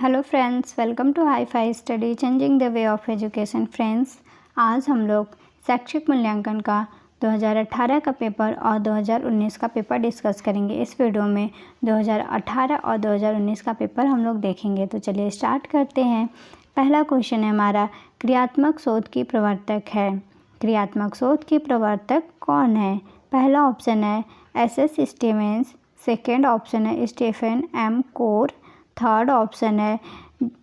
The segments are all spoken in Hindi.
Hello friends, welcome to hi fi study changing the way of education. Friends, आज हम लोग शैक्षिक मूल्यांकन का 2018 का पेपर और 2019 का पेपर डिस्कस करेंगे। इस वीडियो में 2018 और 2019 का पेपर हम लोग देखेंगे। तो चलिए स्टार्ट करते हैं। पहला क्वेश्चन है हमारा, क्रियात्मक शोध की प्रवर्तक है। क्रियात्मक शोध की प्रवर्तक कौन है? पहला ऑप्शन है एस.एस. स्टीवेंस, सेकेंड ऑप्शन है Stephen M Corey, third option है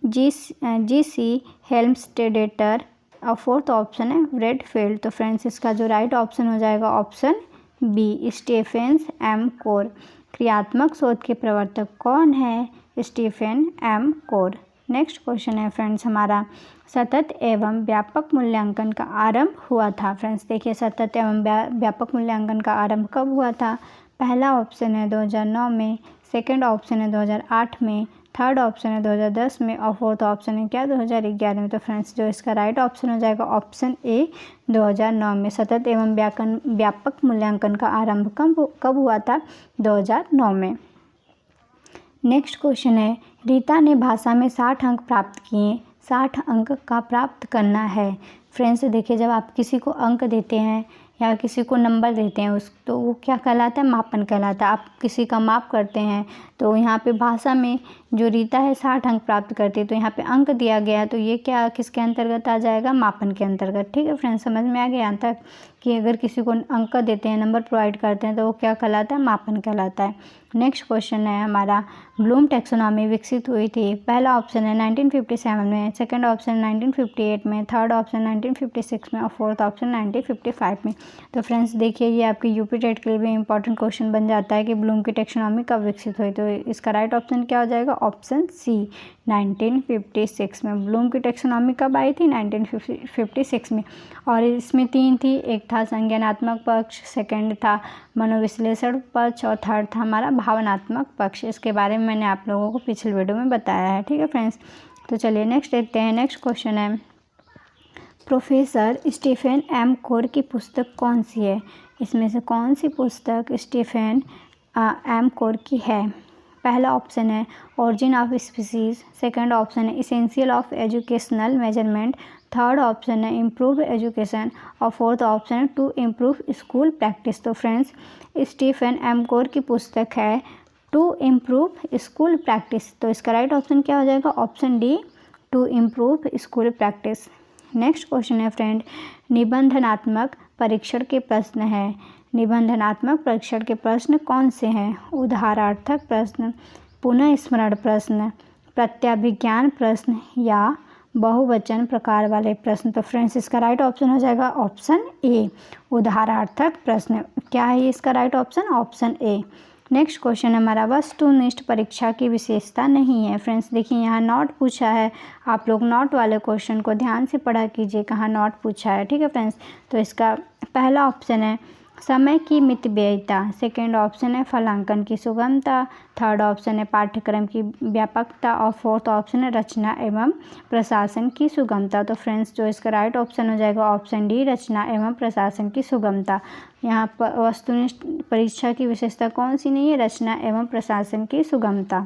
जी.सी. हेल्मस्टेडेटर और फोर्थ ऑप्शन है रेडफील्ड। तो फ्रेंड्स, इसका जो राइट ऑप्शन हो जाएगा option B, Stephen M Corey. क्रियात्मक शोध के प्रवर्तक कौन है? Stephen M Corey. Next question है फ्रेंड्स हमारा, सतत एवं व्यापक मूल्यांकन का आरंभ हुआ था। फ्रेंड्स देखिए, सतत एवं व्यापक मूल्यांकन का आरंभ कब हुआ था? पहला ऑप्शन है 2009 में, सेकंड ऑप्शन है 2008 में, थर्ड ऑप्शन है 2010 में और फोर्थ ऑप्शन है क्या 2011 में। तो फ्रेंड्स, जो इसका राइट ऑप्शन हो जाएगा ऑप्शन ए 2009 में। सतत एवं व्यापक मूल्यांकन का आरंभ कब हुआ था? 2009 में। नेक्स्ट क्वेश्चन है, रीता ने भाषा में 60 अंक प्राप्त किए। 60 अंक का प्राप्त करना है। फ्रेंड्स देखिए, जब आप किसी को अंक देते हैं या किसी को नंबर देते हैं तो वो क्या कहलाता है? मापन कहलाता है। आप किसी का माप करते हैं तो यहाँ पे भाषा में जो रीता है 60 अंक प्राप्त करती है, तो यहाँ पे अंक दिया गया है तो ये क्या किसके अंतर्गत आ जाएगा? मापन के अंतर्गत। ठीक है फ्रेंड्स, समझ में आ गया यहाँ तक कि अगर किसी को अंक देते हैं, नंबर प्रोवाइड करते हैं तो वो क्या कहलाता है? मापन कहलाता है। नेक्स्ट क्वेश्चन है हमारा, ब्लूम टैक्सोनॉमी विकसित हुई थी। पहला ऑप्शन है 1957 में, सेकंड ऑप्शन 1958 में, थर्ड ऑप्शन 1956 में और फोर्थ ऑप्शन 1955 में। तो फ्रेंड्स देखिए, ये आपकी यूपी टेट के लिए भी इंपॉर्टेंट क्वेश्चन बन जाता है कि ब्लूम की टैक्सोनॉमी कब विकसित हुई। तो इसका राइट ऑप्शन क्या हो जाएगा? ऑप्शन सी 1956 में। ब्लूम की टैक्सोनॉमी कब आई थी? 1956 में। और इसमें 3 थी, एक था संज्ञानात्मक पक्ष, सेकंड था मनोविश्लेषण पक्ष और थर्ड था हमारा भावनात्मक पक्ष। इसके बारे में मैंने आप लोगों को पिछले वीडियो में बताया है। ठीक है फ्रेंड्स, तो चलिए नेक्स्ट देखते हैं। नेक्स्ट क्वेश्चन है, प्रोफेसर स्टीफन एम कोर की पुस्तक कौन सी है? इसमें से कौन सी पुस्तक स्टीफन एम कोर की है? पहला ऑप्शन है origin of species, second option है essential of educational measurement, third option है इम्प्रूव एजुकेशन और फोर्थ ऑप्शन है टू इम्प्रूव स्कूल प्रैक्टिस। तो फ्रेंड्स, स्टीफन एम कोर की पुस्तक है टू इम्प्रूव स्कूल प्रैक्टिस। तो इसका राइट ऑप्शन क्या हो जाएगा? Option D, to improve school practice. Next question है फ्रेंड, निबंधनात्मक परीक्षण के प्रश्न है। निबंधनात्मक परीक्षण के प्रश्न कौन से हैं? उदाहरणार्थक प्रश्न, पुनः स्मरण प्रश्न, प्रत्याभिज्ञान प्रश्न या बहुवचन प्रकार वाले प्रश्न। तो फ्रेंड्स, इसका राइट ऑप्शन हो जाएगा ऑप्शन ए, उदाहरणार्थक प्रश्न। क्या है इसका right option? Option A. Next question हमारा, वस्तुनिष्ठ परीक्षा की विशेषता नहीं है। फ्रेंड्स देखिए, यहाँ नॉट पूछा है। आप लोग नॉट वाले क्वेश्चन को ध्यान से पढ़ा कीजिए, कहाँ नॉट पूछा है। ठीक है फ्रेंड्स, तो इसका पहला ऑप्शन है समय की मितव्ययिता, सेकेंड ऑप्शन है फलांकन की सुगमता, थर्ड ऑप्शन है पाठ्यक्रम की व्यापकता और फोर्थ ऑप्शन है रचना एवं प्रशासन की सुगमता। तो फ्रेंड्स, जो इसका राइट ऑप्शन हो जाएगा ऑप्शन डी, रचना एवं प्रशासन की सुगमता। यहाँ पर वस्तुनिष्ठ परीक्षा की विशेषता कौन सी नहीं है? रचना एवं प्रशासन की सुगमता।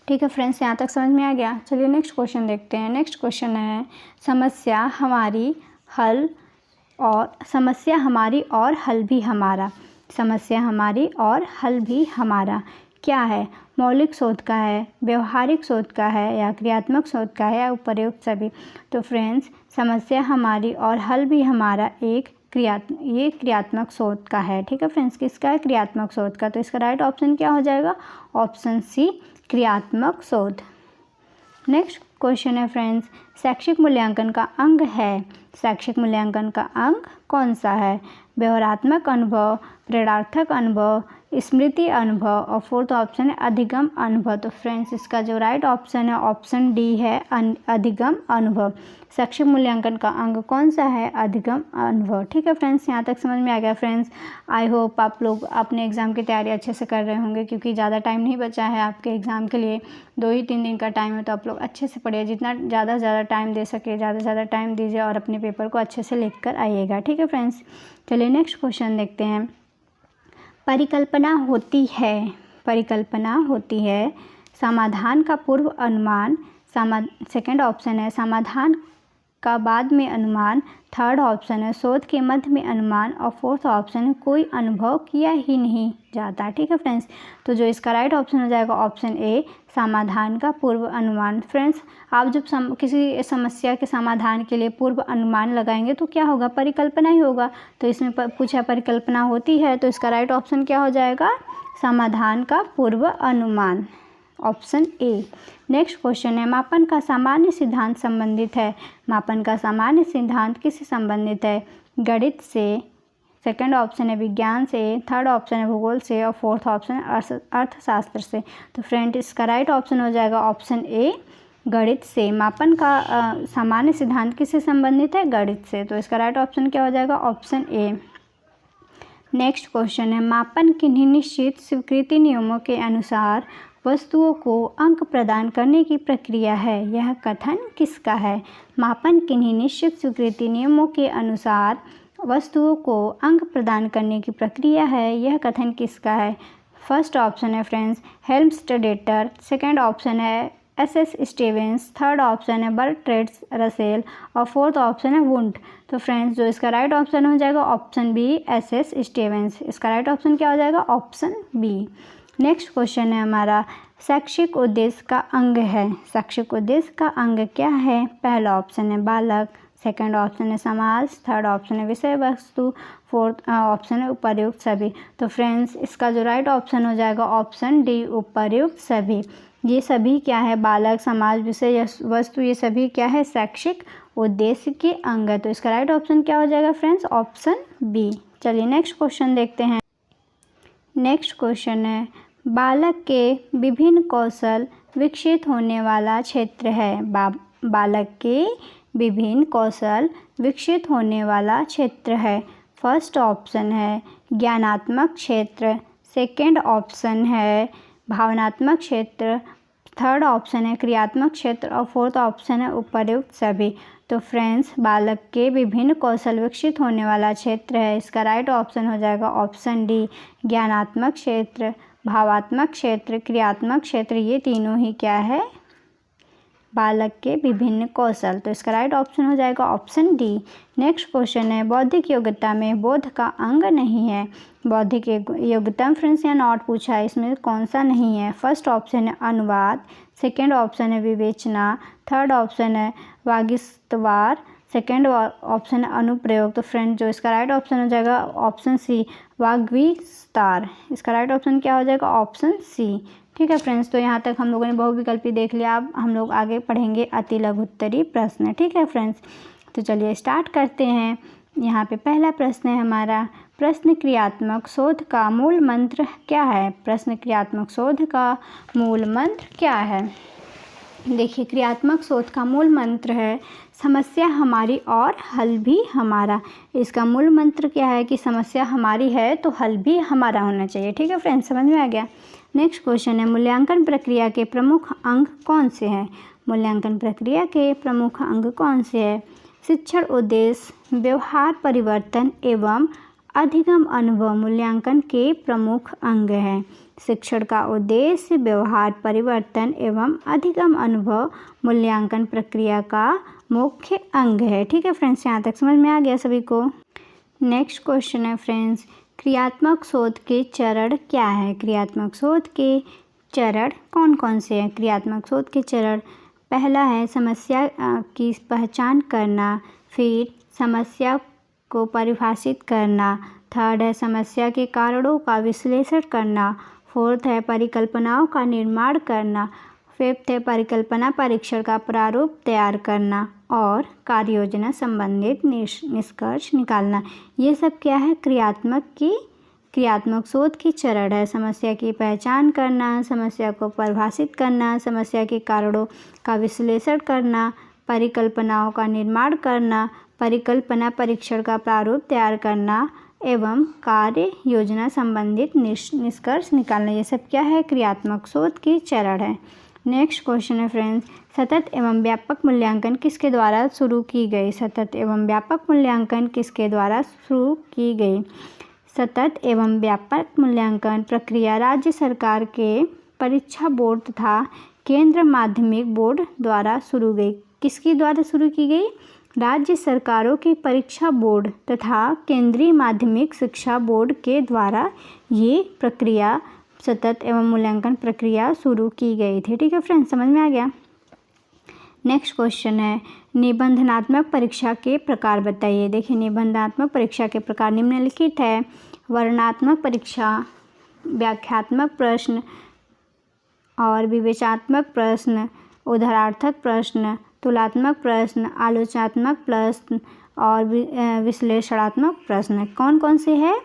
ठीक है फ्रेंड्स, यहाँ तक समझ में आ गया। चलिए नेक्स्ट क्वेश्चन देखते हैं। नेक्स्ट क्वेश्चन है, समस्या हमारी और हल भी हमारा। समस्या हमारी और हल भी हमारा क्या है? मौलिक शोध का है, व्यवहारिक शोध का है या क्रियात्मक शोध का है या उपयुक्त सभी। तो फ्रेंड्स, समस्या हमारी और हल भी हमारा ये क्रियात्मक शोध का है। ठीक है फ्रेंड्स, किसका है? क्रियात्मक शोध का। तो इसका राइट ऑप्शन क्या हो जाएगा? ऑप्शन सी, क्रियात्मक शोध। नेक्स्ट क्वेश्चन है फ्रेंड्स, शैक्षिक मूल्यांकन का अंग है। शैक्षिक मूल्यांकन का अंग कौन सा है? व्यवहारात्मक अनुभव, प्रेरणार्थक अनुभव, स्मृति अनुभव और फोर्थ ऑप्शन है अधिगम अनुभव। तो फ्रेंड्स, इसका जो राइट ऑप्शन है ऑप्शन डी है, अधिगम अनुभव। शैक्षिक मूल्यांकन का अंग कौन सा है? अधिगम अनुभव। ठीक है फ्रेंड्स, यहाँ तक समझ में आ गया। फ्रेंड्स, आई होप आप लोग अपने एग्ज़ाम की तैयारी अच्छे से कर रहे होंगे, क्योंकि ज़्यादा टाइम नहीं बचा है आपके एग्ज़ाम के लिए, 2 ही 3 दिन का टाइम है। तो आप लोग अच्छे से पढ़िए, जितना ज़्यादा से ज़्यादा टाइम दे सके ज़्यादा से ज़्यादा टाइम दीजिए और अपने पेपर को अच्छे से लिख कर आइएगा। ठीक है फ्रेंड्स, चलिए नेक्स्ट क्वेश्चन देखते हैं। परिकल्पना होती है समाधान का पूर्व अनुमान, सेकंड ऑप्शन है समाधान का बाद में अनुमान, थर्ड ऑप्शन है शोध के मध्य में अनुमान और फोर्थ ऑप्शन है कोई अनुभव किया ही नहीं जाता। ठीक है फ्रेंड्स, तो जो इसका राइट ऑप्शन हो जाएगा ऑप्शन ए, समाधान का पूर्व अनुमान। फ्रेंड्स, आप जब किसी समस्या के समाधान के लिए पूर्व अनुमान लगाएंगे तो क्या होगा, परिकल्पना ही होगा। तो इसमें पूछा परिकल्पना होती है, तो इसका राइट ऑप्शन क्या हो जाएगा, समाधान का पूर्व अनुमान, ऑप्शन ए। नेक्स्ट क्वेश्चन है मापन का सामान्य सिद्धांत संबंधित है। मापन का सामान्य सिद्धांत किससे संबंधित है, गणित से, सेकंड ऑप्शन है विज्ञान से, थर्ड ऑप्शन है भूगोल से और फोर्थ ऑप्शन है अर्थशास्त्र से। तो फ्रेंड इसका राइट ऑप्शन हो जाएगा ऑप्शन ए, गणित से। मापन का सामान्य सिद्धांत किससे संबंधित है, गणित से। तो इसका राइट ऑप्शन क्या हो जाएगा, ऑप्शन ए। नेक्स्ट क्वेश्चन है मापन किन्हीं निश्चित स्वीकृति नियमों के अनुसार वस्तुओं को अंक प्रदान करने की प्रक्रिया है, यह कथन किसका है। मापन किन्हीं निश्चित स्वीकृति नियमों के अनुसार वस्तुओं को अंक प्रदान करने की प्रक्रिया है, यह कथन किसका है। फर्स्ट ऑप्शन है फ्रेंड्स हेल्मस्टेडेटर, सेकंड ऑप्शन है एस स्टीवेंस, थर्ड ऑप्शन है बर्ट्रेड रसेल और फोर्थ ऑप्शन है वुंट। तो फ्रेंड्स जो इसका राइट ऑप्शन हो जाएगा ऑप्शन बी, एस स्टीवेंस। इसका राइट ऑप्शन क्या हो जाएगा, ऑप्शन बी। नेक्स्ट क्वेश्चन है हमारा शैक्षिक उद्देश्य का अंग है। शैक्षिक उद्देश्य का अंग क्या है, पहला ऑप्शन है बालक, सेकंड ऑप्शन है समाज, थर्ड ऑप्शन है विषय वस्तु, फोर्थ ऑप्शन है उपर्युक्त सभी। तो फ्रेंड्स इसका जो राइट ऑप्शन हो जाएगा ऑप्शन डी, उपर्युक्त सभी। ये सभी क्या है, बालक, समाज, विषय वस्तु, ये सभी क्या है, शैक्षिक उद्देश्य के अंग है। तो इसका राइट ऑप्शन क्या हो जाएगा फ्रेंड्स, ऑप्शन बी। चलिए नेक्स्ट क्वेश्चन देखते हैं। नेक्स्ट क्वेश्चन है बालक के विभिन्न कौशल विकसित होने वाला क्षेत्र है। बालक के विभिन्न कौशल विकसित होने वाला क्षेत्र है। फर्स्ट ऑप्शन है ज्ञानात्मक क्षेत्र, सेकंड ऑप्शन है भावनात्मक क्षेत्र, थर्ड ऑप्शन है क्रियात्मक क्षेत्र और फोर्थ ऑप्शन है उपर्युक्त सभी। तो फ्रेंड्स बालक के विभिन्न कौशल विकसित होने वाला क्षेत्र है, इसका राइट ऑप्शन हो जाएगा ऑप्शन डी, ज्ञानात्मक क्षेत्र, भावात्मक क्षेत्र, क्रियात्मक क्षेत्र, ये तीनों ही क्या है, बालक के विभिन्न कौशल। तो इसका राइट ऑप्शन हो जाएगा ऑप्शन डी। नेक्स्ट क्वेश्चन है बौद्धिक योग्यता में बोध का अंग नहीं है। बौद्धिक योग्यता फ्रेंड्स यहाँ नॉट पूछा है, इसमें कौन सा नहीं है। फर्स्ट ऑप्शन है अनुवाद, सेकंड ऑप्शन है विवेचना, थर्ड ऑप्शन है वागिस्तवार, सेकंड ऑप्शन है अनुप्रयोग। तो फ्रेंड जो इसका राइट ऑप्शन हो जाएगा ऑप्शन सी, वाग्विस्तार। इसका राइट ऑप्शन क्या हो जाएगा, ऑप्शन सी। ठीक है फ्रेंड्स, तो यहाँ तक हम लोगों ने बहुविकल्पी देख लिया। अब हम लोग आगे पढ़ेंगे अति लघुत्तरी प्रश्न। ठीक है फ्रेंड्स, तो चलिए स्टार्ट करते हैं। यहाँ पे पहला प्रश्न है हमारा, प्रश्न क्रियात्मक शोध का मूल मंत्र क्या है। प्रश्न क्रियात्मक शोध का मूल मंत्र क्या है। देखिए क्रियात्मक शोध का मूल मंत्र है समस्या हमारी और हल भी हमारा। इसका मूल मंत्र क्या है कि समस्या हमारी है तो हल भी हमारा होना चाहिए। ठीक है फ्रेंड्स, समझ में आ गया। नेक्स्ट क्वेश्चन है मूल्यांकन प्रक्रिया के प्रमुख अंग कौन से हैं। मूल्यांकन प्रक्रिया के प्रमुख अंग कौन से हैं। शिक्षण उद्देश्य, व्यवहार परिवर्तन एवं अधिगम अनुभव मूल्यांकन के प्रमुख अंग हैं। शिक्षण का उद्देश्य, व्यवहार परिवर्तन एवं अधिगम अनुभव मूल्यांकन प्रक्रिया का मुख्य अंग है। ठीक है फ्रेंड्स, यहाँ तक समझ में आ गया सभी को। नेक्स्ट क्वेश्चन है फ्रेंड्स, क्रियात्मक शोध के चरण क्या है। क्रियात्मक शोध के चरण कौन कौन से हैं। क्रियात्मक शोध के चरण, पहला है समस्या की पहचान करना, फिर समस्या को परिभाषित करना, थर्ड है समस्या के कारणों का विश्लेषण करना, फोर्थ है परिकल्पनाओं का निर्माण करना, फिफ्थ है परिकल्पना परीक्षण का प्रारूप तैयार करना और कार्य योजना संबंधित निष्कर्ष निकालना। ये सब क्या है, क्रियात्मक शोध की चरण है। समस्या की पहचान करना, समस्या को परिभाषित करना, समस्या के कारणों का विश्लेषण करना, परिकल्पनाओं का निर्माण करना, परिकल्पना परीक्षण का प्रारूप तैयार करना एवं कार्य योजना संबंधित निष्कर्ष निकालना। ये सब क्या है, क्रियात्मक शोध की चरण है। नेक्स्ट क्वेश्चन है फ्रेंड्स, सतत एवं व्यापक मूल्यांकन किसके द्वारा शुरू की गई। सतत एवं व्यापक मूल्यांकन किसके द्वारा शुरू की गई। सतत एवं व्यापक मूल्यांकन प्रक्रिया राज्य सरकार के परीक्षा बोर्ड तथा केंद्र माध्यमिक बोर्ड द्वारा शुरू गई। किसकी द्वारा शुरू की गई? राज्य सरकारों की परीक्षा बोर्ड तथा केंद्रीय माध्यमिक शिक्षा बोर्ड के द्वारा ये प्रक्रिया सतत एवं मूल्यांकन प्रक्रिया शुरू की गई थी। ठीक है फ्रेंड्स, समझ में आ गया। नेक्स्ट क्वेश्चन है, निबंधनात्मक परीक्षा के प्रकार बताइए। देखिए, निबंधनात्मक परीक्षा के प्रकार निम्नलिखित है। वर्णनात्मक परीक्षा, व्याख्यात्मक प्रश्न और विवेचनात्मक प्रश्न, उदाहरणार्थक प्रश्न, तुलनात्मक प्रश्न, आलोचनात्मक प्रश्न और विश्लेषणात्मक प्रश्न। कौन कौन से हैं?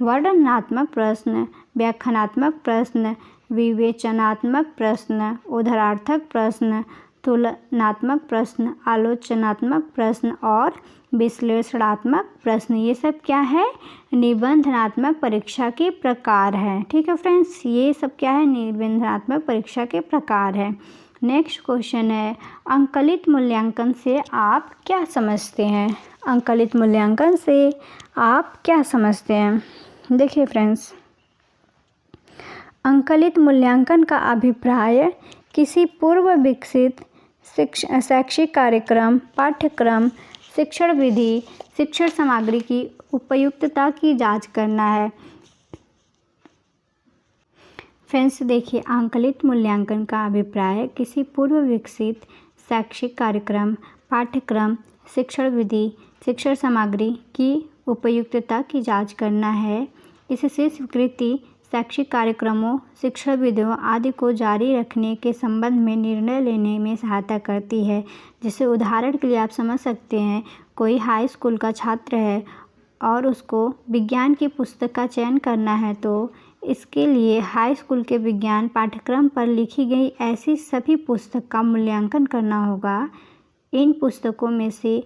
वर्णनात्मक प्रश्न, व्याख्यानात्मक प्रश्न, विवेचनात्मक प्रश्न, उदाहरणार्थक प्रश्न, तुलनात्मक प्रश्न, आलोचनात्मक प्रश्न और विश्लेषणात्मक प्रश्न। ये सब क्या है? निबंधनात्मक परीक्षा के प्रकार है। ठीक है फ्रेंड्स, ये सब क्या है? निबंधनात्मक परीक्षा के प्रकार है। नेक्स्ट क्वेश्चन है, अंकलित मूल्यांकन से आप क्या समझते हैं? अंकलित मूल्यांकन से आप क्या समझते हैं? देखिए फ्रेंड्स, अंकलित मूल्यांकन का अभिप्राय किसी पूर्व विकसित शैक्षिक कार्यक्रम, पाठ्यक्रम, शिक्षण विधि, शिक्षण सामग्री की उपयुक्तता की जांच करना है। फ्रेंड्स देखिए, आंकलित मूल्यांकन का अभिप्राय किसी पूर्व विकसित शैक्षिक कार्यक्रम, पाठ्यक्रम, शिक्षण विधि, शिक्षण सामग्री की उपयुक्तता की जांच करना है। इससे स्वीकृति शैक्षिक कार्यक्रमों, शिक्षण विधियों आदि को जारी रखने के संबंध में निर्णय लेने में सहायता करती है। जैसे उदाहरण के लिए आप समझ सकते हैं, कोई हाई स्कूल का छात्र है और उसको विज्ञान की पुस्तक का चयन करना है, तो इसके लिए हाई स्कूल के विज्ञान पाठ्यक्रम पर लिखी गई ऐसी सभी पुस्तक का मूल्यांकन करना होगा। इन पुस्तकों में से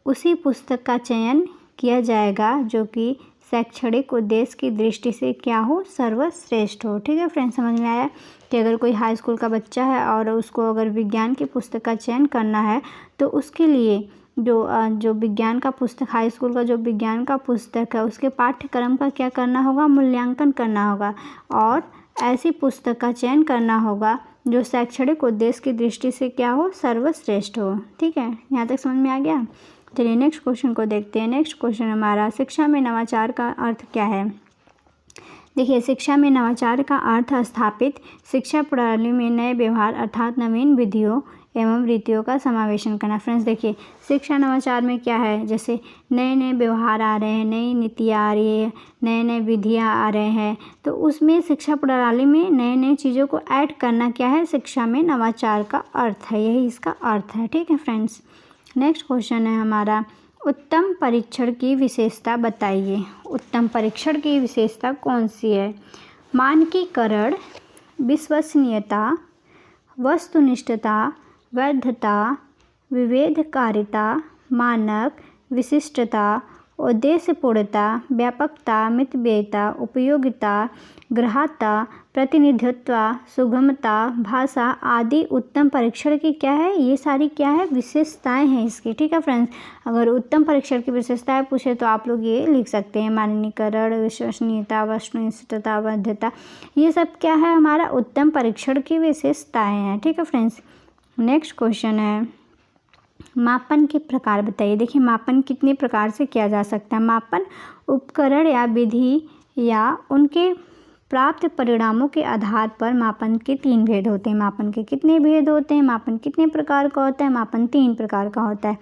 उसी पुस्तक का चयन किया जाएगा जो कि शैक्षणिक उद्देश्य की दृष्टि से क्या हो? सर्वश्रेष्ठ हो। ठीक है फ्रेंड्स, समझ में आया कि अगर कोई हाई स्कूल का बच्चा है और उसको अगर विज्ञान की पुस्तक का चयन करना है, तो उसके लिए जो विज्ञान का पुस्तक, हाई स्कूल का जो विज्ञान का पुस्तक है, उसके पाठ्यक्रम का क्या करना होगा? मूल्यांकन करना होगा और ऐसी पुस्तक का चयन करना होगा जो शैक्षणिक उद्देश्य की दृष्टि से क्या हो? सर्वश्रेष्ठ हो। ठीक है, यहाँ तक समझ में आ गया। चलिए नेक्स्ट क्वेश्चन को देखते हैं। नेक्स्ट क्वेश्चन हमारा, शिक्षा में नवाचार का अर्थ क्या है? देखिए, शिक्षा में नवाचार का अर्थ स्थापित शिक्षा प्रणाली में नए व्यवहार अर्थात नवीन विधियों एवं रीतियों का समावेशन करना। फ्रेंड्स देखिए, शिक्षा नवाचार में क्या है? जैसे नए नए व्यवहार आ रहे हैं, नई नीतियाँ आ रही है, नए नए विधियाँ आ रहे हैं, तो उसमें शिक्षा प्रणाली में नए नए चीज़ों को ऐड करना क्या है? शिक्षा में नवाचार का अर्थ है, यही इसका अर्थ है। ठीक है फ्रेंड्स, नेक्स्ट क्वेश्चन है हमारा, उत्तम परीक्षण की विशेषता बताइए। उत्तम परीक्षण की विशेषता कौन सी है? मानकीकरण, विश्वसनीयता, वस्तुनिष्ठता, वैधता, विवेककारिता, मानक, विशिष्टता, उद्देश्यपूर्णता, व्यापकता, मितव्ययिता, उपयोगिता, ग्राह्यता, प्रतिनिधित्व, सुगमता, भाषा आदि उत्तम परीक्षण की क्या है? ये सारी क्या है? विशेषताएं हैं इसकी। ठीक है फ्रेंड्स, अगर उत्तम परीक्षण की विशेषताएं पूछे तो आप लोग ये लिख सकते हैं, मानकीकरण, विश्वसनीयता, वस्तुनिष्ठता, वैधता, ये सब क्या है? हमारा उत्तम परीक्षण की विशेषताएं हैं। ठीक है फ्रेंड्स, नेक्स्ट क्वेश्चन है, मापन के प्रकार बताइए। देखिए, मापन कितने प्रकार से किया जा सकता है? मापन उपकरण या विधि या उनके प्राप्त परिणामों के आधार पर मापन के 3 भेद होते हैं। मापन के कितने भेद होते हैं? मापन कितने प्रकार का होता है? मापन 3 प्रकार का होता है।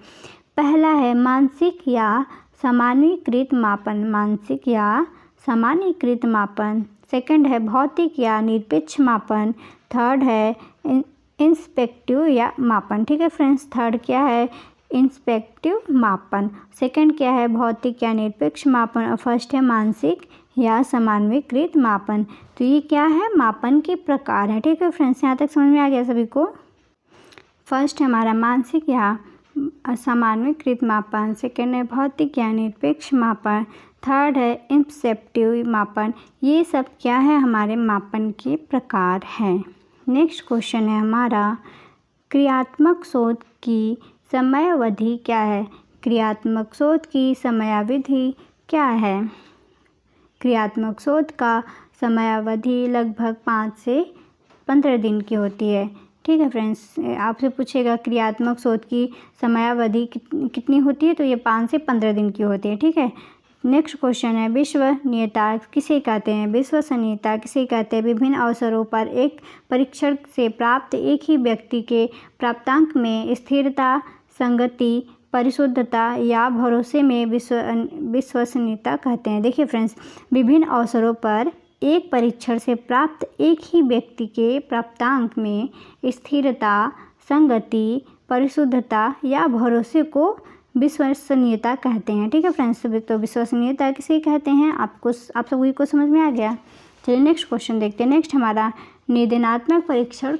पहला है मानसिक या सामान्यीकृत मापन, मानसिक या सामान्यीकृत मापन। सेकंड है भौतिक या निरपेक्ष मापन। थर्ड है इंस्पेक्टिव या मापन। ठीक है फ्रेंड्स, थर्ड क्या है? इंस्पेक्टिव मापन। सेकंड क्या है? भौतिक या निरपेक्ष मापन। और फर्स्ट है मानसिक या सामान्यीकृत मापन। तो ये क्या है? मापन के प्रकार है। ठीक है फ्रेंड्स, यहाँ तक समझ में आ गया सभी को? फर्स्ट है हमारा मानसिक या सामान्यीकृत मापन, सेकंड है भौतिक या निरपेक्ष मापन, थर्ड है इंस्पेक्टिव मापन। ये सब क्या है? हमारे मापन के प्रकार हैं। नेक्स्ट क्वेश्चन है हमारा, क्रियात्मक शोध की समयावधि क्या है? क्रियात्मक शोध की समयावधि क्या है? क्रियात्मक शोध का समयावधि लगभग 5 से 15 दिन की होती है। ठीक है फ्रेंड्स, आपसे पूछेगा क्रियात्मक शोध की समयावधि कितनी होती है, तो ये 5 से 15 दिन की होती है। ठीक है, नेक्स्ट क्वेश्चन है, विश्वसनीयता किसे कहते हैं? विश्वसनीयता किसे कहते हैं? विभिन्न अवसरों पर एक परीक्षण से प्राप्त एक ही व्यक्ति के प्राप्तांक में स्थिरता, संगति, परिशुद्धता या भरोसे में विश्वसनीयता कहते हैं। देखिए फ्रेंड्स, विभिन्न अवसरों पर एक परीक्षण से प्राप्त एक ही व्यक्ति के प्राप्तांक में स्थिरता, संगति, परिशुद्धता या भरोसे को विश्वसनीयता कहते हैं। ठीक है फ्रेंड्स, तो विश्वसनीयता किसे कहते हैं, आप सभी को समझ में आ गया। चलिए नेक्स्ट क्वेश्चन देखते हैं। नेक्स्ट हमारा, निवेदनात्मक परीक्षण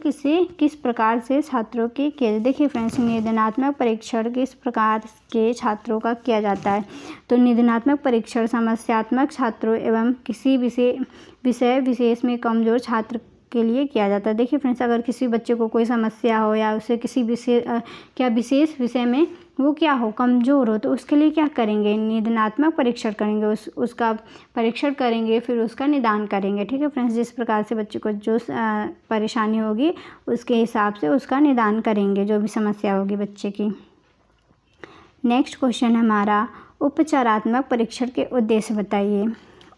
किस प्रकार से छात्रों के किया? देखिए फ्रेंड्स, निवेदनात्मक परीक्षण किस प्रकार के छात्रों का किया जाता है? तो निवेदनात्मक परीक्षण समस्यात्मक छात्रों एवं किसी विषय विशेष में कमजोर छात्र के लिए किया जाता है। देखिए फ्रेंड्स, अगर किसी बच्चे को कोई समस्या हो या उसे किसी विशेष विषय में वो क्या हो, कमज़ोर हो, तो उसके लिए क्या करेंगे? निवेदनात्मक परीक्षण करेंगे, उसका परीक्षण करेंगे, फिर उसका निदान करेंगे। ठीक है फ्रेंड्स, जिस प्रकार से बच्चे को जो परेशानी होगी उसके हिसाब से उसका निदान करेंगे, जो भी समस्या होगी बच्चे की। नेक्स्ट क्वेश्चन हमारा, उपचारात्मक परीक्षण के उद्देश्य बताइए।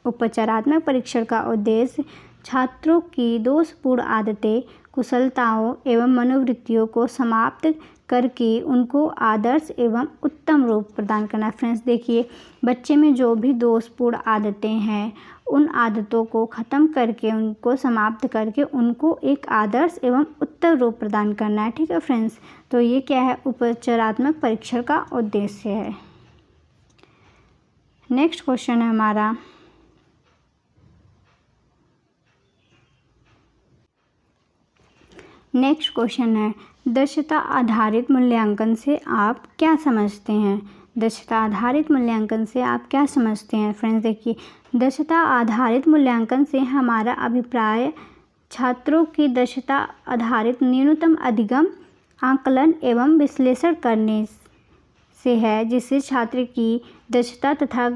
उपचारात्मक परीक्षण का उद्देश्य छात्रों की दोषपूर्ण आदतें, कुशलताओं एवं मनोवृत्तियों को समाप्त करके उनको आदर्श एवं उत्तम रूप प्रदान करना। फ्रेंड्स देखिए, बच्चे में जो भी दोषपूर्ण आदतें हैं उन आदतों को ख़त्म करके, उनको समाप्त करके उनको एक आदर्श एवं उत्तम रूप प्रदान करना है। ठीक है फ्रेंड्स, तो ये क्या है, उपचारात्मक परीक्षण का उद्देश्य है। नेक्स्ट क्वेश्चन है हमारा, नेक्स्ट क्वेश्चन है, दक्षता आधारित मूल्यांकन से आप क्या समझते हैं? दक्षता आधारित मूल्यांकन से आप क्या समझते हैं? फ्रेंड्स देखिए, दक्षता आधारित मूल्यांकन से हमारा अभिप्राय छात्रों की दक्षता आधारित न्यूनतम अधिगम, आकलन एवं विश्लेषण करने से है, जिससे छात्र की दक्षता तथा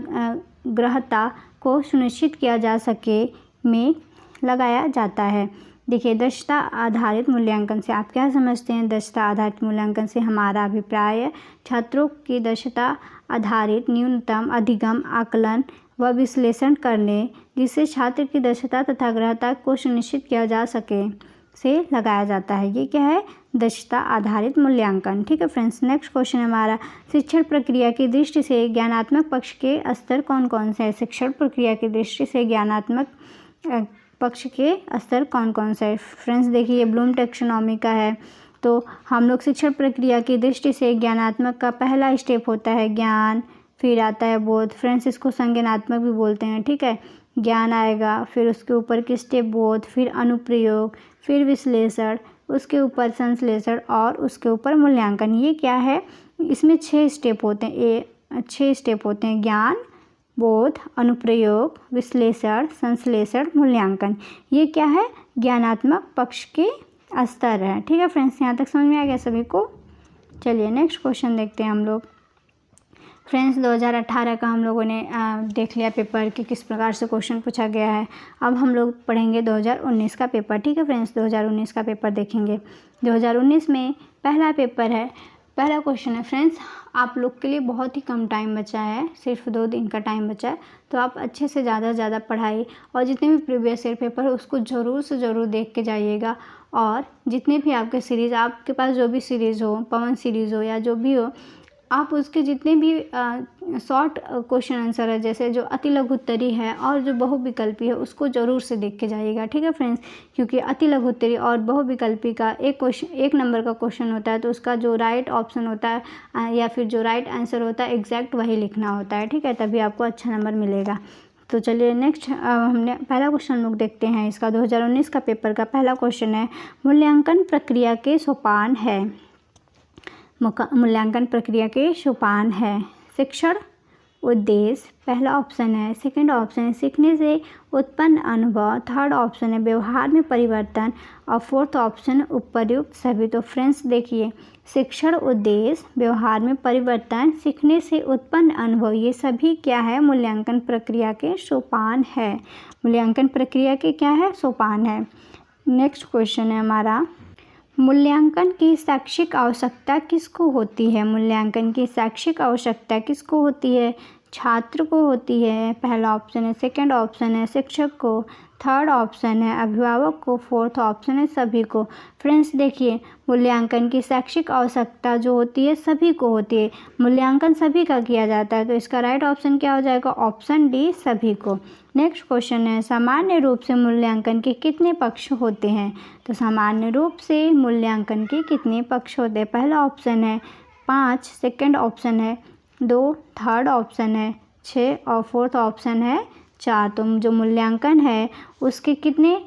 ग्राह्यता को सुनिश्चित किया जा सके में लगाया जाता है। देखिए, दक्षता आधारित मूल्यांकन से आप क्या समझते हैं? दक्षता आधारित मूल्यांकन से हमारा अभिप्राय छात्रों की दक्षता आधारित न्यूनतम अधिगम, आकलन व विश्लेषण करने, जिससे छात्र की दक्षता तथा ग्राह्यता को सुनिश्चित किया जा सके से लगाया जाता है। ये क्या है? दक्षता आधारित मूल्यांकन। ठीक है फ्रेंड्स, नेक्स्ट क्वेश्चन हमारा, शिक्षण प्रक्रिया की दृष्टि से ज्ञानात्मक पक्ष के स्तर कौन कौन से हैं? शिक्षण प्रक्रिया की दृष्टि से ज्ञानात्मक पक्ष के स्तर कौन कौन से हैं? फ्रेंड्स देखिए, ये ब्लूम टैक्सोनॉमी का है। तो हम लोग शिक्षण प्रक्रिया की दृष्टि से ज्ञानात्मक का पहला स्टेप होता है ज्ञान, फिर आता है बोध। फ्रेंड्स इसको संज्ञानात्मक भी बोलते हैं। ठीक है, ज्ञान आएगा, फिर उसके ऊपर की स्टेप बोध, फिर अनुप्रयोग, फिर विश्लेषण, उसके ऊपर संश्लेषण और उसके ऊपर मूल्यांकन। ये क्या है? इसमें 6 स्टेप होते हैं। 6 स्टेप होते हैं, ज्ञान, बोध, अनुप्रयोग, विश्लेषण, संश्लेषण, मूल्यांकन। ये क्या है? ज्ञानात्मक पक्ष के स्तर है। ठीक है फ्रेंड्स, यहाँ तक समझ में आ गया सभी को? चलिए नेक्स्ट क्वेश्चन देखते हैं हम लोग। फ्रेंड्स 2018 का हम लोगों ने देख लिया पेपर कि किस प्रकार से क्वेश्चन पूछा गया है। अब हम लोग पढ़ेंगे 2019 का पेपर। ठीक है फ्रेंड्स, 2019 का पेपर देखेंगे। 2019 में पहला पेपर है, पहला क्वेश्चन है। फ्रेंड्स आप लोग के लिए बहुत ही कम टाइम बचा है, सिर्फ 2 दिन का टाइम बचा है, तो आप अच्छे से ज़्यादा पढ़ाई और जितने भी प्रीवियस ईयर पेपर है उसको ज़रूर से ज़रूर देख के जाइएगा। और जितने भी आपके सीरीज़, आपके पास जो भी सीरीज़ हो, पवन सीरीज़ हो या जो भी हो, आप उसके जितने भी शॉर्ट क्वेश्चन आंसर है, जैसे जो अति लघुत्तरी है और जो बहुविकल्पी है, उसको ज़रूर से देख के जाइएगा। ठीक है फ्रेंड्स, क्योंकि अति लघुत्तरी और बहुविकल्पी का एक नंबर का क्वेश्चन होता है, तो उसका जो राइट ऑप्शन होता है या फिर जो राइट आंसर होता है एग्जैक्ट वही लिखना होता है। ठीक है, तभी आपको अच्छा नंबर मिलेगा। तो चलिए नेक्स्ट हमने पहला क्वेश्चन लोग देखते हैं इसका। 2019 का पेपर का पहला क्वेश्चन है, मूल्यांकन प्रक्रिया के सोपान है। मूल्यांकन प्रक्रिया के सोपान है। शिक्षण उद्देश्य पहला ऑप्शन है। सेकंड ऑप्शन है सीखने से उत्पन्न अनुभव। थर्ड ऑप्शन है व्यवहार में परिवर्तन और फोर्थ ऑप्शन उपर्युक्त सभी। तो फ्रेंड्स देखिए, शिक्षण उद्देश्य, व्यवहार में परिवर्तन, सीखने से उत्पन्न अनुभव, ये सभी क्या है? मूल्यांकन प्रक्रिया के सोपान है। मूल्यांकन प्रक्रिया के क्या है? सोपान है। नेक्स्ट क्वेश्चन है हमारा, मूल्यांकन की शैक्षिक आवश्यकता किसको होती है? मूल्यांकन की शैक्षिक आवश्यकता किसको होती है? छात्र को होती है, पहला ऑप्शन है। सेकंड ऑप्शन है शिक्षक को, थर्ड ऑप्शन है अभिभावक को, फोर्थ ऑप्शन है सभी को। फ्रेंड्स देखिए, मूल्यांकन की शैक्षिक आवश्यकता जो होती है सभी को होती है, मूल्यांकन सभी का किया जाता है, तो इसका राइट ऑप्शन क्या हो जाएगा? ऑप्शन डी, सभी को। नेक्स्ट क्वेश्चन है, सामान्य रूप से मूल्यांकन के कितने पक्ष होते हैं? तो सामान्य रूप से मूल्यांकन के कितने पक्ष होते हैं? पहला ऑप्शन है 5, सेकंड ऑप्शन है 2, थर्ड ऑप्शन है 6 और फोर्थ ऑप्शन है 4। तो जो मूल्यांकन है उसके कितने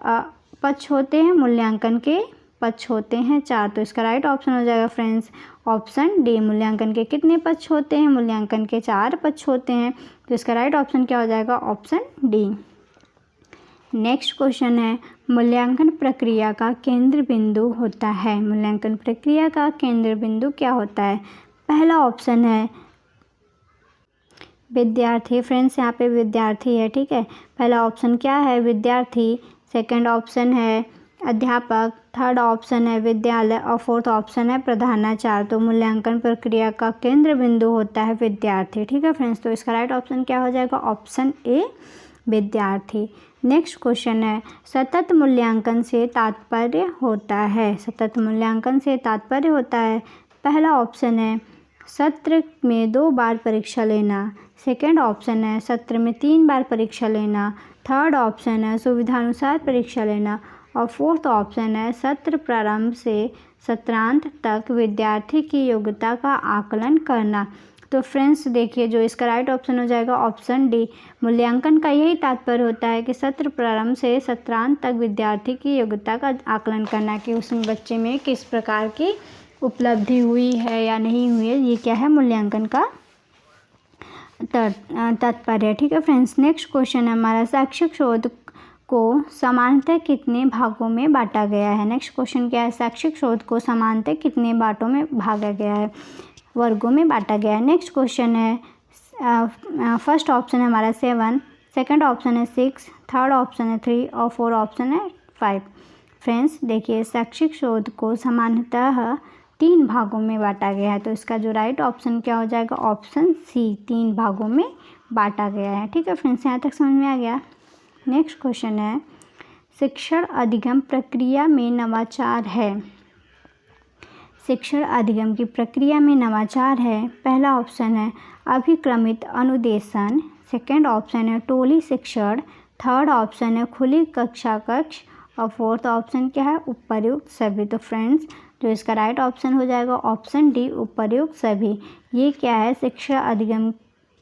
पक्ष होते हैं? मूल्यांकन के पक्ष होते हैं 4। तो इसका राइट ऑप्शन हो जाएगा फ्रेंड्स ऑप्शन डी। मूल्यांकन के कितने पक्ष होते हैं? मूल्यांकन के 4 पक्ष होते हैं। तो इसका राइट ऑप्शन क्या हो जाएगा? Option D. नेक्स्ट क्वेश्चन है, मूल्यांकन प्रक्रिया का केंद्र बिंदु होता है। मूल्यांकन प्रक्रिया का केंद्र बिंदु क्या होता है? पहला ऑप्शन है विद्यार्थी। फ्रेंड्स यहाँ पे विद्यार्थी है, ठीक है। पहला ऑप्शन क्या है? विद्यार्थी। सेकंड ऑप्शन है अध्यापक, थर्ड ऑप्शन है विद्यालय और फोर्थ ऑप्शन है प्रधानाचार्य। तो मूल्यांकन प्रक्रिया का केंद्र बिंदु होता है विद्यार्थी, ठीक है फ्रेंड्स। तो इसका राइट ऑप्शन क्या हो जाएगा? ऑप्शन ए, विद्यार्थी। नेक्स्ट क्वेश्चन है, सतत मूल्यांकन से तात्पर्य होता है। सतत मूल्यांकन से तात्पर्य होता है, पहला ऑप्शन है सत्र में 2 बार परीक्षा लेना, सेकंड ऑप्शन है सत्र में 3 बार परीक्षा लेना, थर्ड ऑप्शन है सुविधानुसार परीक्षा लेना और फोर्थ ऑप्शन है सत्र प्रारंभ से सत्रांत तक विद्यार्थी की योग्यता का आकलन करना। तो फ्रेंड्स देखिए, जो इसका राइट ऑप्शन हो जाएगा ऑप्शन डी। मूल्यांकन का यही तात्पर्य होता है कि सत्र प्रारंभ से सत्रांत तक विद्यार्थी की योग्यता का आकलन करना कि उस बच्चे में किस प्रकार की उपलब्धि हुई है या नहीं हुई है, ये क्या है? मूल्यांकन का तात्पर्य, ठीक है फ्रेंड्स। नेक्स्ट क्वेश्चन है हमारा, शैक्षिक शोध को समानतः कितने भागों में बांटा गया है? नेक्स्ट क्वेश्चन क्या है? शैक्षिक शोध को समानतः कितने बांटों में भागा गया है? वर्गों में बांटा गया है। नेक्स्ट क्वेश्चन है, फर्स्ट ऑप्शन है हमारा 7, सेकंड ऑप्शन है 6, थर्ड ऑप्शन है 3 और फोर्थ ऑप्शन है 5। फ्रेंड्स देखिए, शैक्षिक शोध को समानतः 3 भागों में बांटा गया है। तो इसका जो राइट ऑप्शन क्या हो जाएगा? ऑप्शन सी, 3 भागों में बांटा गया है, ठीक है फ्रेंड्स। यहाँ तक समझ में आ गया। नेक्स्ट क्वेश्चन है, शिक्षण अधिगम प्रक्रिया में नवाचार है। शिक्षण अधिगम की प्रक्रिया में नवाचार है, पहला ऑप्शन है अभिक्रमित अनुदेशन, सेकंड ऑप्शन है टोली शिक्षण, थर्ड ऑप्शन है खुली कक्षा कक्ष और फोर्थ ऑप्शन क्या है? उपर्युक्त सभी। तो फ्रेंड्स जो इसका राइट ऑप्शन हो जाएगा ऑप्शन डी, उपर्युक्त सभी। ये क्या है? शिक्षा अधिगम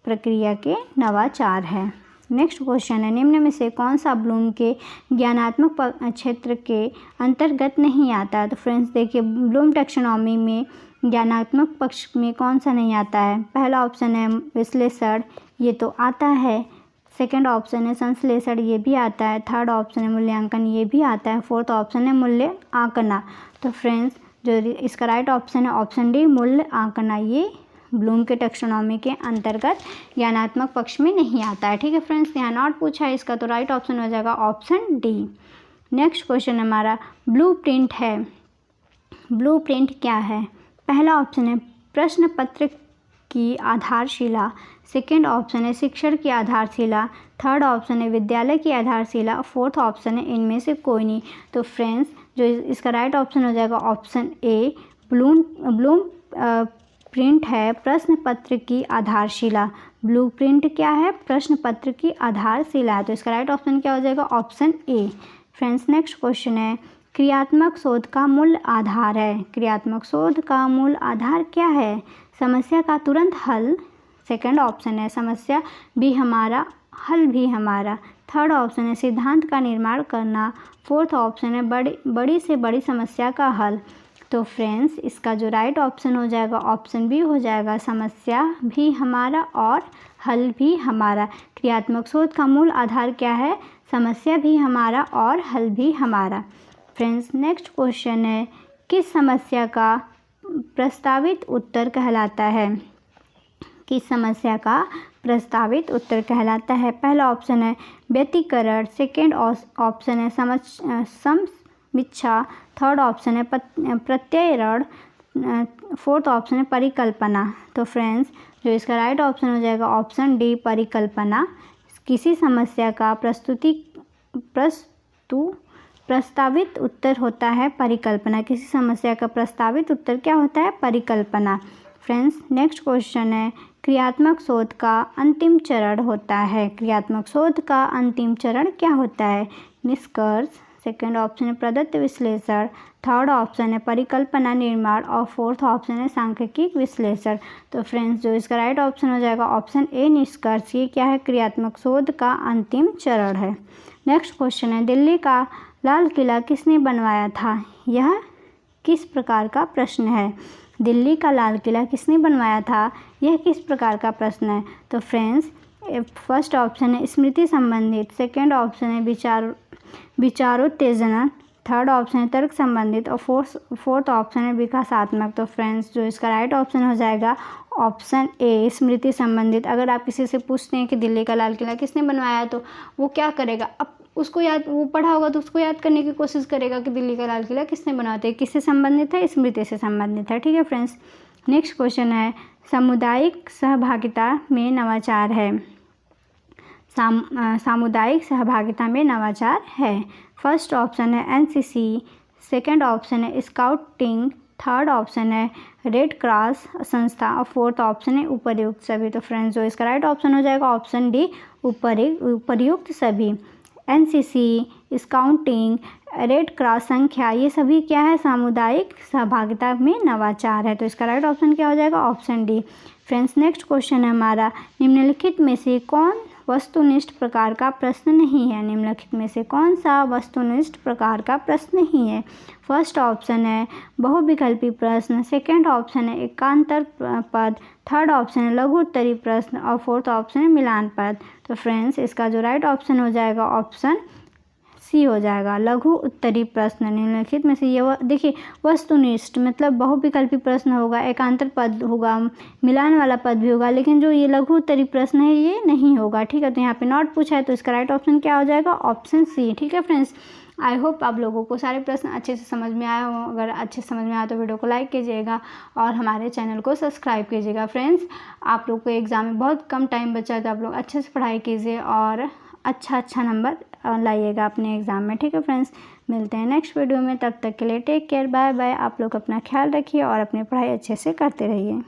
प्रक्रिया के नवाचार है। नेक्स्ट क्वेश्चन है, निम्न में से कौन सा ब्लूम के ज्ञानात्मक क्षेत्र के अंतर्गत नहीं आता? तो फ्रेंड्स देखिए, ब्लूम टैक्सोनॉमी में ज्ञानात्मक पक्ष में कौन सा नहीं आता है? पहला ऑप्शन है विश्लेषण, ये तो आता है। सेकंड ऑप्शन है संश्लेषण, ये भी आता है। थर्ड ऑप्शन है मूल्यांकन, ये भी आता है। फोर्थ ऑप्शन है मूल्य आंकना। तो फ्रेंड्स जो इसका राइट ऑप्शन है ऑप्शन डी, मूल्य आंकना, ये ब्लूम के टैक्सोनॉमी के अंतर्गत ज्ञानात्मक पक्ष में नहीं आता है, ठीक है फ्रेंड्स। यहाँ नॉट पूछा है इसका, तो राइट ऑप्शन हो जाएगा ऑप्शन डी। नेक्स्ट क्वेश्चन हमारा ब्लूप्रिंट है। ब्लूप्रिंट क्या है? पहला ऑप्शन है प्रश्न पत्र की आधारशिला, सेकंड ऑप्शन है शिक्षण की आधारशिला, थर्ड ऑप्शन है विद्यालय की आधारशिला, फोर्थ ऑप्शन है इनमें से कोई नहीं। तो फ्रेंड्स जो इसका राइट ऑप्शन हो जाएगा ऑप्शन ए, ब्लूम प्रिंट है प्रश्न पत्र की आधारशिला। ब्लूप्रिंट क्या है? प्रश्न पत्र की आधारशिला है। तो इसका राइट ऑप्शन क्या हो जाएगा? Option A. Friends next question है, क्रियात्मक शोध का मूल आधार है। क्रियात्मक शोध का मूल आधार क्या है? समस्या का तुरंत हल, सेकंड ऑप्शन है समस्या भी हमारा हल भी हमारा, थर्ड ऑप्शन है सिद्धांत का निर्माण करना, फोर्थ ऑप्शन है बड़ी से बड़ी समस्या का हल। तो फ्रेंड्स इसका जो राइट ऑप्शन हो जाएगा ऑप्शन बी हो जाएगा, समस्या भी हमारा और हल भी हमारा। क्रियात्मक शोध का मूल आधार क्या है? समस्या भी हमारा और हल भी हमारा। फ्रेंड्स नेक्स्ट क्वेश्चन है, किस समस्या का प्रस्तावित उत्तर कहलाता है? किस समस्या का प्रस्तावित उत्तर कहलाता है? पहला ऑप्शन है व्यतिकरण, सेकेंड ऑप्शन है समीक्षा, थर्ड ऑप्शन है प्रत्ययरण, फोर्थ ऑप्शन है परिकल्पना। तो फ्रेंड्स जो इसका राइट ऑप्शन हो जाएगा ऑप्शन डी परिकल्पना। किसी समस्या का प्रस्तावित उत्तर होता है परिकल्पना। किसी समस्या का प्रस्तावित उत्तर क्या होता है? परिकल्पना। फ्रेंड्स नेक्स्ट क्वेश्चन है क्रियात्मक शोध का अंतिम चरण होता है। क्रियात्मक शोध का अंतिम चरण क्या होता है? निष्कर्ष, सेकेंड ऑप्शन है प्रदत्त विश्लेषण, थर्ड ऑप्शन है परिकल्पना निर्माण और फोर्थ ऑप्शन है सांख्यिकी विश्लेषण। तो फ्रेंड्स जो इसका राइट ऑप्शन हो जाएगा ऑप्शन ए निष्कर्ष। ये क्या है? क्रियात्मक शोध का अंतिम चरण है। नेक्स्ट क्वेश्चन है दिल्ली का लाल किला किसने बनवाया था? यह किस प्रकार का प्रश्न है? दिल्ली का लाल किला किसने बनवाया था? यह किस प्रकार का प्रश्न है? तो फ्रेंड्स फर्स्ट ऑप्शन है स्मृति संबंधित, सेकेंड ऑप्शन है विचारोत्तेजना, थर्ड ऑप्शन है तर्क संबंधित और फोर्थ ऑप्शन है विकासात्मक। तो फ्रेंड्स जो इसका राइट ऑप्शन हो जाएगा ऑप्शन ए स्मृति संबंधित। अगर आप किसी से पूछते हैं कि दिल्ली का लाल किला किसने बनवाया तो वो क्या करेगा? अब उसको याद, वो पढ़ा होगा तो उसको याद करने की कोशिश करेगा कि दिल्ली का लाल किला किसने बनाते हैं। किससे संबंधित है? स्मृति से संबंधित है। ठीक है फ्रेंड्स। नेक्स्ट क्वेश्चन है सामुदायिक सहभागिता में नवाचार है। सामुदायिक सहभागिता में नवाचार है। फर्स्ट ऑप्शन है एनसीसी, सेकेंड ऑप्शन है स्काउटिंग, थर्ड ऑप्शन है रेड क्रॉस संस्था और फोर्थ ऑप्शन है उपर्युक्त सभी। तो फ्रेंड्स जो इसका राइट ऑप्शन हो जाएगा ऑप्शन डी उपर्युक्त सभी। एनसीसी, स्काउटिंग, रेड क्रॉस संख्या ये सभी क्या है? सामुदायिक सहभागिता में नवाचार है। तो इसका राइट ऑप्शन क्या हो जाएगा? Option D. Friends next question है हमारा निम्नलिखित में से कौन वस्तुनिष्ठ प्रकार का प्रश्न नहीं है? निम्नलिखित में से कौन सा वस्तुनिष्ठ प्रकार का प्रश्न नहीं है? फर्स्ट ऑप्शन है बहुविकल्पी प्रश्न, सेकेंड ऑप्शन है एकांतर पद, थर्ड ऑप्शन है लघु उत्तरी प्रश्न और फोर्थ ऑप्शन है मिलान पद। तो फ्रेंड्स इसका जो राइट ऑप्शन हो जाएगा ऑप्शन सी हो जाएगा लघु उत्तरी प्रश्न। निम्नलिखित में से ये देखिए वस्तुनिष्ठ मतलब बहुविकल्पी प्रश्न होगा, एकांतर पद होगा, मिलान वाला पद भी होगा, लेकिन जो ये लघु उत्तरी प्रश्न है ये नहीं होगा। ठीक है, तो यहाँ पे नॉट पूछा है तो इसका राइट ऑप्शन क्या हो जाएगा? Option C. ठीक है फ्रेंड्स, आई होप आप लोगों को सारे प्रश्न अच्छे से समझ में आए हों। अगर अच्छे से समझ में आया तो वीडियो को लाइक कीजिएगा और हमारे चैनल को सब्सक्राइब कीजिएगा। फ्रेंड्स आप लोग को एग्ज़ाम में बहुत कम टाइम बचा है तो आप लोग अच्छे से पढ़ाई कीजिए और अच्छा नंबर लाइएगा अपने एग्ज़ाम में। ठीक है फ्रेंड्स, मिलते हैं नेक्स्ट वीडियो में। तब तक के लिए टेक केयर, बाय बाय। आप लोग अपना ख्याल रखिए और अपनी पढ़ाई अच्छे से करते रहिए।